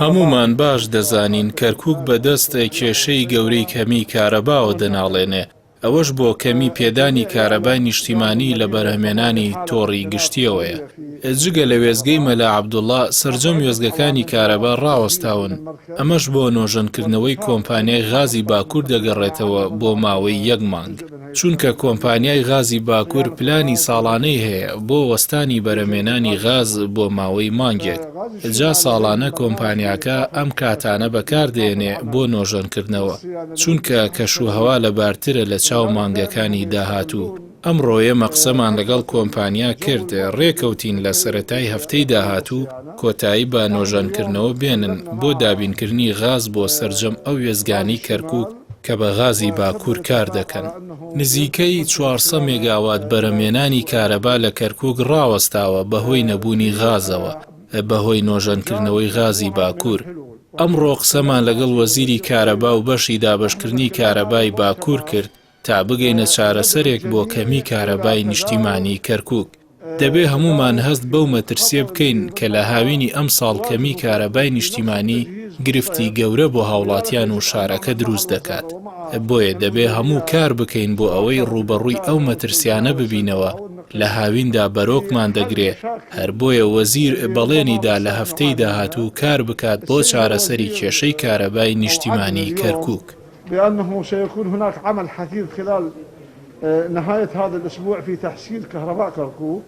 هەمومان باش دەزانین کەرکووک بەدەستە کێشەی گەورەی کەمی کارەباوە دەناڵێنێ ئەوەش بۆ کەمی پێدانی کارەبای نیشتیمانی لە بەرهەمێنانی تۆڕی گشتیەوەیە. جگە لە وێزگەی مەلا عەبدوڵڵا سەرجەم وێزگەکانی کارەبا ڕاوەستاون. ئەمەش بۆ نۆژەنکردنەوەی کۆمپانیای غازی باکوور دەگەڕێتەوە بۆ ماوەی 1 مانگ. چونکە کۆمپانیای غازی باکوور پلانی ساڵانەی هەیە بۆ وەستانی بەرهەمێنانی غاز بۆ ماوەی مانگێک. جا ساڵانە کۆمپانیاکە ئەم کاتانە بەکاردێنێ بۆ نۆژەنکردنەوە چونکە کەشوهەوا لەبارترە لە چاو مانگەکانی داهاتوو. ئەمڕۆیە مەقسەمان لەگەڵ کۆمپانیا کرد ڕێکەوتین لە سەرەتای هەفتەی داهاتوو کۆتایی بە نۆژەنکردنەوە بێنن بۆ دابینکردنی غاز بۆ سەرجەم ئەو وێزگانی کەرکووک کە بە غازی باکوور کار دەکەن. نزیکەی 400 مێگاوات بەرهەمێنانی کارەبا لە کەرکووک ڕاوەستاوە بەهۆی نەبوونی غازەوە بەهۆی نۆژەنکردنەوەی غازی باکوور. ئەمڕۆ قسەمان لەگەڵ وەزیری کارەبا و بەشی دابەشکردنی کارەبای باکوور کرد تا بگەینە چارەسەرێک بۆ کەمی کارەبای نیشتیمانی کەرکووک. دەبێ هەمومان هەست بەو مەترسیە بکەین کە لە هاوینی ئەم ساڵ کەمی کارەبای نیشتیمانی گرفتی گەورە بۆ هاوڵاتیان و شارەکە دروست دەکات. بۆیە دەبێ هەموو کار بکەین بۆ ئەوەی ڕوبەڕووی ئەو مەترسیانە ببینەوە لە هاویندا بەرۆکمان دەگرێ. هەر بۆیە وەزیر بەڵێنیدا لە هەفتەی داهاتوو کار بکات بۆ چارەسەری کێشەی کارەبای نیشتیمانی کەرکووک. بأنه سيكون هناك عمل حثيث خلال نهاية هذا الأسبوع في تحسين كهرباء كركوك.